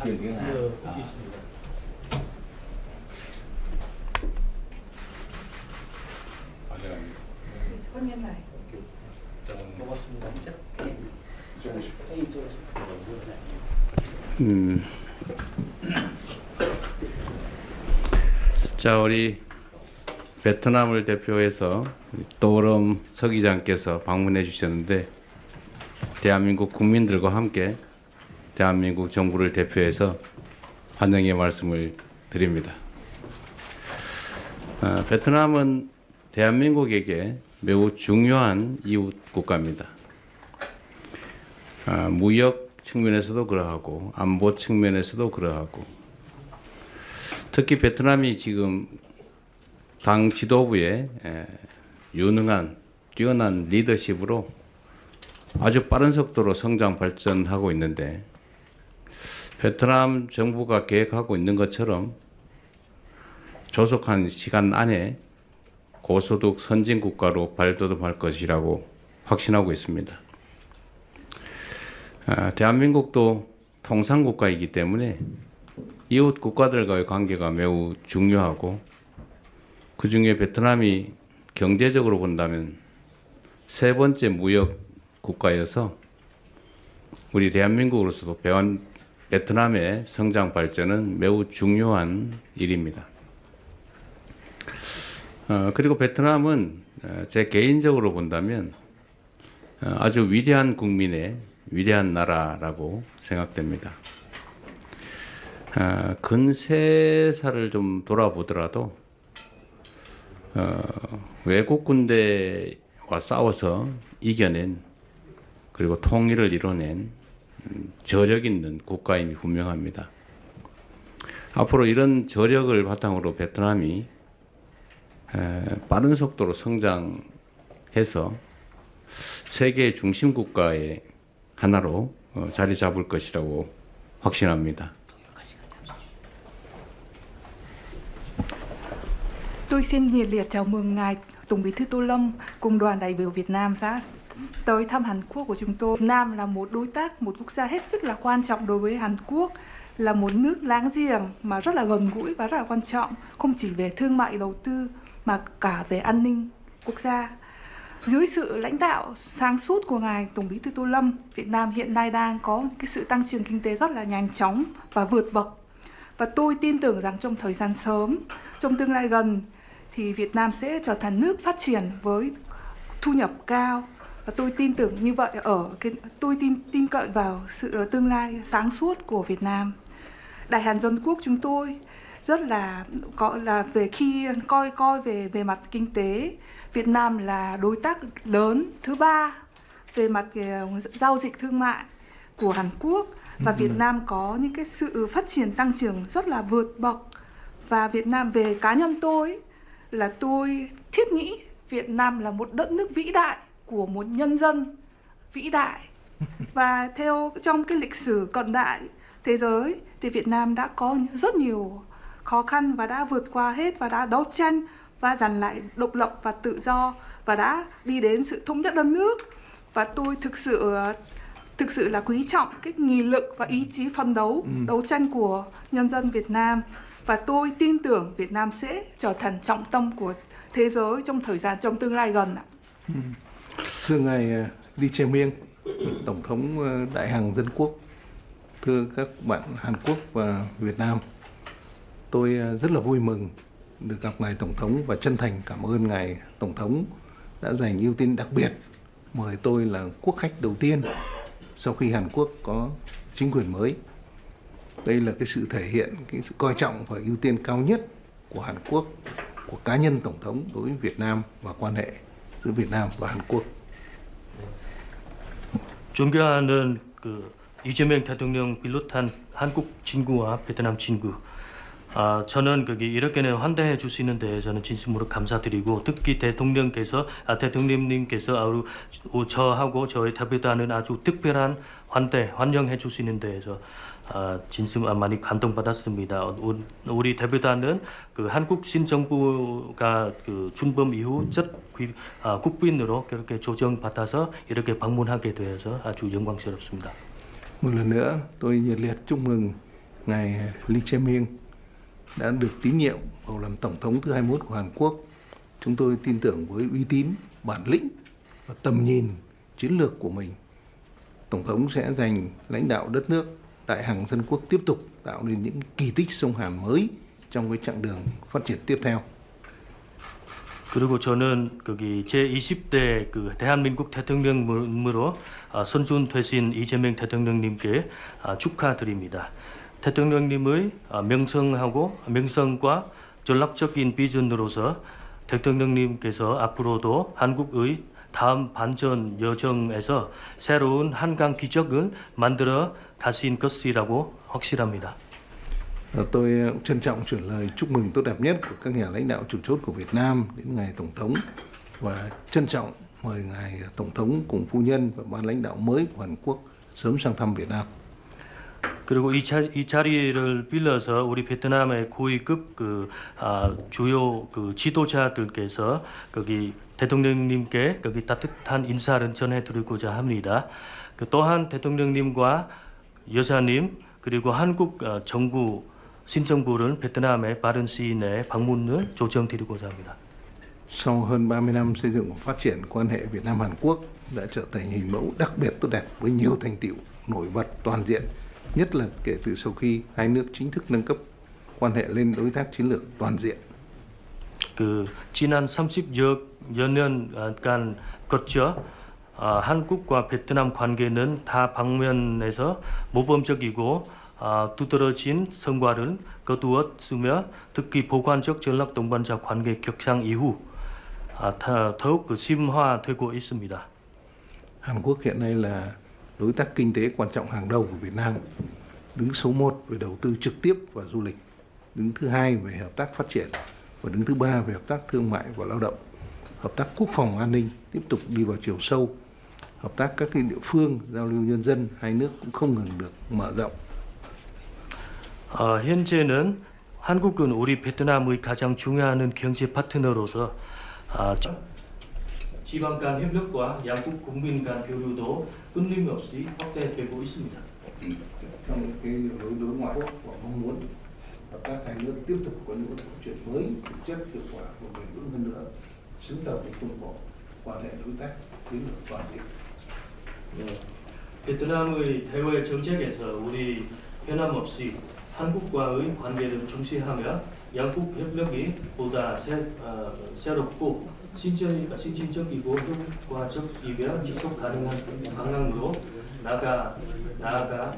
Truyền tiếng Hàn. 선nhân này. 자, 우리 베트남을 대표해서 또름 서기장께서 방문해 주셨는데 대한민국 국민들과 함께 대한민국 정부를 대표해서 환영의 말씀을 드립니다. 베트남은 대한민국에게 매우 중요한 이웃 국가입니다. 무역 측면에서도 그러하고 안보 측면에서도 그러하고 특히 베트남이 지금 당 지도부의 유능한 뛰어난 리더십으로 아주 빠른 속도로 성장 발전하고 있는데 베트남 정부가 계획하고 있는 것처럼 조속한 시간 안에 고소득 선진 국가로 발돋움할 것이라고 확신하고 있습니다. 대한민국도 통상국가이기 때문에 이웃 국가들과의 관계가 매우 중요하고 그 중에 베트남이 경제적으로 본다면 세 번째 무역 국가여서 우리 대한민국으로서도 베트남의 성장 발전은 매우 중요한 일입니다. 그리고 베트남은 제 개인적으로 본다면 아주 위대한 국민의 위대한 나라라고 생각됩니다. 근 3살을 좀 돌아보더라도 외국 군대와 싸워서 이겨낸 그리고 통일을 이뤄낸 저력 있는 국가임이 분명합니다. 앞으로 이런 저력을 바탕으로 베트남이 빠른 속도로 성장해서 세계 중심 국가의 하나로 자리 잡을 것이라고 확신합니다. Tôi xin nhiệt liệt chào mừng Ngài Tổng Bí thư Tô Lâm cùng đoàn đại biểu Việt Nam đã tới thăm Hàn Quốc của chúng tôi. Việt Nam là một đối tác, một quốc gia hết sức là quan trọng đối với Hàn Quốc, là một nước láng giềng mà rất là gần gũi và rất là quan trọng, không chỉ về thương mại đầu tư mà cả về an ninh quốc gia. Dưới sự lãnh đạo sáng suốt của Ngài Tổng Bí thư Tô Lâm, Việt Nam hiện nay đang có cái sự tăng trưởng kinh tế rất là nhanh chóng và vượt bậc. Và tôi tin tưởng rằng trong thời gian sớm, trong tương lai gần, thì Việt Nam sẽ trở thành nước phát triển với thu nhập cao. Và tôi tin tưởng như vậy tôi tin cậy vào sự tương lai sáng suốt của Việt Nam. Đại Hàn Dân Quốc chúng tôi rất là gọi là về khi coi về mặt kinh tế, Việt Nam là đối tác lớn thứ 3 về mặt giao dịch thương mại của Hàn Quốc, và Việt Nam có những cái sự phát triển tăng trưởng rất là vượt bậc. Và Việt Nam, về cá nhân tôi là tôi thiết nghĩ Việt Nam là một đất nước vĩ đại của một nhân dân vĩ đại. Và theo trong cái lịch sử cận đại thế giới thì Việt Nam đã có rất nhiều khó khăn và đã vượt qua hết và đã đấu tranh và giành lại độc lập và tự do và đã đi đến sự thống nhất đất nước. Và tôi thực sự là quý trọng cái nghị lực và ý chí phấn đấu đấu tranh của nhân dân Việt Nam. Và tôi tin tưởng Việt Nam sẽ trở thành trọng tâm của thế giới trong tương lai gần ạ. Thưa ngài Lee Jae-myung, Tổng thống Đại Hàn Dân Quốc, thưa các bạn Hàn Quốc và Việt Nam, tôi rất là vui mừng được gặp ngài Tổng thống và chân thành cảm ơn ngài Tổng thống đã dành ưu tiên đặc biệt mời tôi là quốc khách đầu tiên sau khi Hàn Quốc có chính quyền mới. Đây là cái sự thể hiện cái sự coi trọng và ưu tiên cao nhất của Hàn Quốc, của cá nhân Tổng thống đối với Việt Nam và quan hệ giữa Việt Nam và Hàn Quốc. 존경하는 이재명 대통령 비롯한 한국 친구와 베트남 친구, 저는 이렇게는 환대해 주시는 데 저는 진심으로 감사드리고, 특히 대통령님께서 저하고 저희 대표단은 아주 특별한 환영해 주시는 데에서 진심 많이 감동받았습니다. 우리 대표단은 한국 신정부가 준범 이후 첫 국빈으로 그렇게 조정받아서 이렇게 방문하게 되어서 아주 영광스럽습니다. Một lần nữa tôi nhiệt liệt chúc mừng ngài Lee Jae-myung đã được tín nhiệm bầu làm tổng thống thứ 21 của Hàn Quốc. Chúng tôi tin tưởng với uy tín, bản lĩnh và tầm nhìn chiến lược của mình, tổng thống sẽ giành lãnh đạo đất nước đại hằng dân quốc, tiếp tục tạo nên những kỳ tích sông Hàn mới trong cái chặng đường phát triển tiếp theo. 그리고 저는 거기 제20대 그 대한민국 대통령으로 선출되신 이재명 대통령님께 축하드립니다. 대통령님의 명성과 전략적인 비전으로서 대통령님께서 앞으로도 한국의 다음 반전 여정에서 새로운 한강 기적을 만들어 가신 것이라고 확실합니다. Tôi cũng trân trọng chuyển lời chúc mừng tốt đẹp nhất của các nhà lãnh đạo chủ chốt của Việt Nam đến ngài Tổng thống và trân trọng mời ngài Tổng thống cùng phu nhân và ban lãnh đạo mới của Hàn Quốc sớm sang thăm Việt Nam. 그리고 이 자리를 빌려서 우리 베트남의 고위급 주요 지도자들께서 거기 대통령님께 거기 따뜻한 인사를 전해드리고자 합니다. 또한 대통령님과 여사님 그리고 한국 정부 신정부를 베트남의 빠른 시일 내에 방문을 조정드리고자 합니다. Sau hơn 30 năm xây dựng và phát triển, quan hệ Việt Nam Hàn Quốc đã trở thành hình mẫu đặc biệt tốt đẹp với nhiều thành tựu nổi bật toàn diện, nhất là kể từ sau khi hai nước chính thức nâng cấp quan hệ lên đối tác chiến lược toàn diện. 지난 30여 년간 거쳐 한국과 베트남 관계는 다 방면에서 모범적이고 두드러진 성과를 거두었으며 특히 보관적 전략 동반자 관계 격상 이후 더욱 심화되고 있습니다. Hàn Quốc hiện nay là đối tác kinh tế quan trọng hàng đầu của Việt Nam, đứng số 1 về đầu tư trực tiếp và du lịch, đứng thứ 2 về hợp tác phát triển và đứng thứ 3 về hợp tác thương mại và lao động. Hợp tác quốc phòng an ninh tiếp tục đi vào chiều sâu. Hợp tác các địa phương, giao lưu nhân dân hai nước cũng không ngừng được mở rộng. 현재는 한국은 우리 베트남의 가장 중요한 경제 파트너로서 지방 간 협력과 양국 국민 간 교류도 끊임없이 확대되고 있습니다. Trong cái đối ngoại quốc và mong muốn hợp tác hai nước tiếp tục có những câu chuyện mới, thực chất, hiệu quả và bền vững hơn nữa, xứng tầm với khuôn khổ quan hệ đối tác chiến lược toàn diện. 베트남의 대외 정책에서 우리 변함없이 한국과의 관계를 중시하며 양국 협력이 보다 새롭고 신진적이고 효과적이며 지속 가능한 방향으로 나아가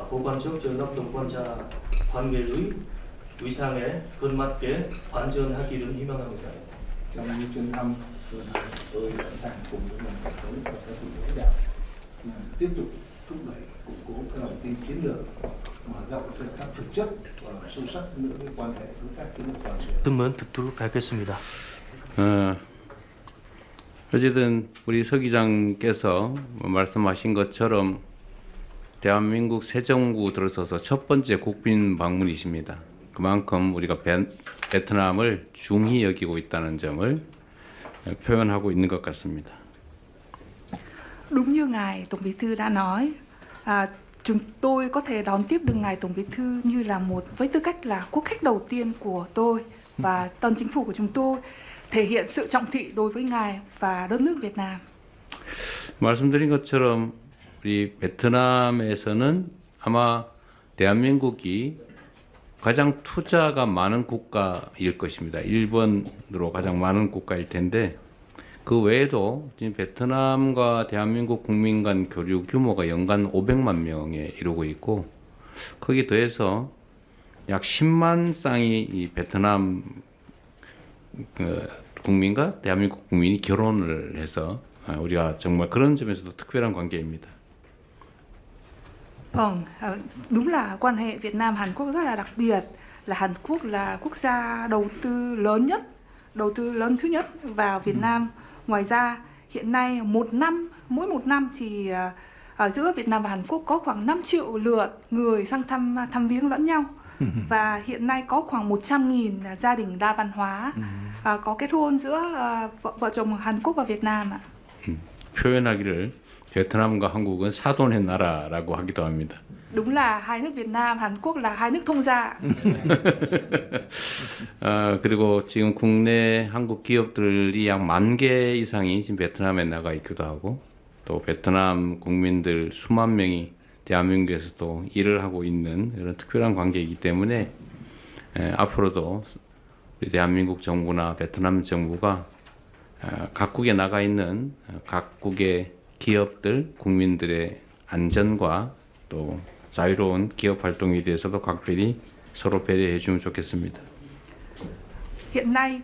보관적 전략 동반자 관계의 위상에 걸맞게 발전하기를 희망합니다. Trong chuyến thăm tôi sẵn sàng cùng với ngành tổng thống và các vị lãnh đạo tiếp tục thúc đẩy củng cố các lòng tin chiến lược, mở rộng khai thác thực chất và sâu sắc nữa với quan hệ đối tác chiến lược toàn diện. 듣면 듣도록 하겠습니다. 어쨌든 우리 서 기장께서 말씀하신 것처럼 대한민국 새 정부 들어서서 첫 번째 국빈 방문이십니다. 그만큼 우리가 베트남을 중히 여기고 있다는 점을 표현하고 있는 것 같습니다. Đúng như ngài Tổng Bí thư đã nói, chúng tôi có thể đón tiếp được ngài Tổng Bí thư như là với tư cách là quốc khách đầu tiên của tôi và tân chính phủ của chúng tôi, thể hiện sự trọng thị đối với ngài và đất nước Việt Nam. 말씀드린 것처럼 우리 베트남에서는 아마 대한민국이 가장 투자가 많은 국가일 것입니다. 1번으로 가장 많은 국가일 텐데 그 외에도 지금 베트남과 대한민국 국민 간 교류 규모가 연간 500만 명에 이르고 있고 거기에 더해서 약 10만 쌍이 이 베트남 국민과 대한민국 국민이 결혼을 해서 우리가 정말 그런 점에서도 특별한 관계입니다. Vâng, đúng là quan hệ Việt Nam Hàn Quốc rất là đặc biệt, là Hàn Quốc là quốc gia đầu tư lớn thứ nhất vào Việt Nam. Ngoài ra hiện nay mỗi một năm thì ở giữa Việt Nam và Hàn Quốc có khoảng 5 triệu lượt người sang thăm viếng lẫn nhau. Và hiện nay có khoảng 100.000 gia đình đa văn hóa có kết hôn giữa vợ chồng Hàn Quốc và Việt Nam ạ. 표현하기를 베트남과 한국은 사돈의 나라라고 하기도 합니다. Đúng là hai nước Việt Nam, Hàn Quốc là hai nước thông gia. 그리고 지금 국내 한국 기업들이 약 10,000개 이상이 지금 베트남에 나가 있기도 하고 또 베트남 국민들 수만 명이 대한민국에서도 일을 하고 있는 이런 특별한 관계이기 때문에 앞으로도 우리 대한민국 정부나 베트남 정부가 각국에 나가 있는 각국의 기업들, 국민들의 안전과 또 자유로운 기업 활동에 대해서도 각별히 서로 배려해 주면 좋겠습니다. Hiện nay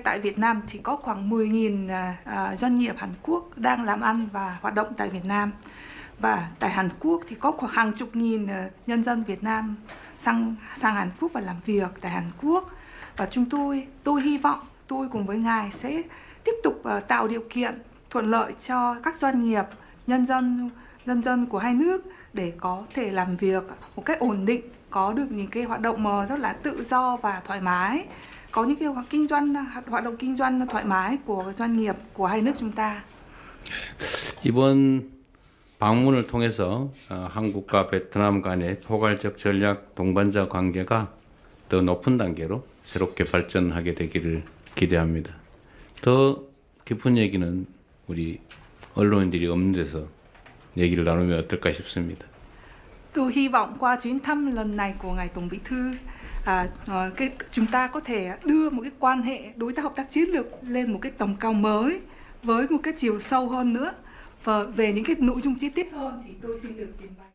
tại Việt Nam thì có khoảng 10.000 doanh nghiệp Hàn Quốc đang làm ăn và hoạt động tại Việt Nam. Và tại Hàn Quốc thì có khoảng hàng chục nghìn nhân dân Việt Nam sang Hàn Quốc và làm việc tại Hàn Quốc. Và tôi hy vọng tôi cùng với ngài sẽ tiếp tục tạo điều kiện thuận lợi cho các doanh nghiệp, nhân dân của hai nước để có thể làm việc một cách ổn định, có được những cái hoạt động rất là tự do và thoải mái, có những cái hoạt động kinh doanh thoải mái của doanh nghiệp của hai nước chúng ta. 이번 방문을 통해서 한국과 베트남 간의 포괄적 전략 동반자 관계가 더 높은 단계로 새롭게 발전하게 되기를 기대합니다. 더 깊은 얘기는 우리 언론인들이 없는 데서 얘기를 나누면 어떨까 싶습니다. Tôi hy vọng qua chuyến thăm lần này của ngài Tổng Bí thư, chúng ta có thể đưa một cái quan hệ đối tác hợp tác chiến lược lên một cái tầm cao mới với một cái chiều sâu hơn nữa, và về những cái nội dung chi tiết hơn thì tôi xin được trình bày.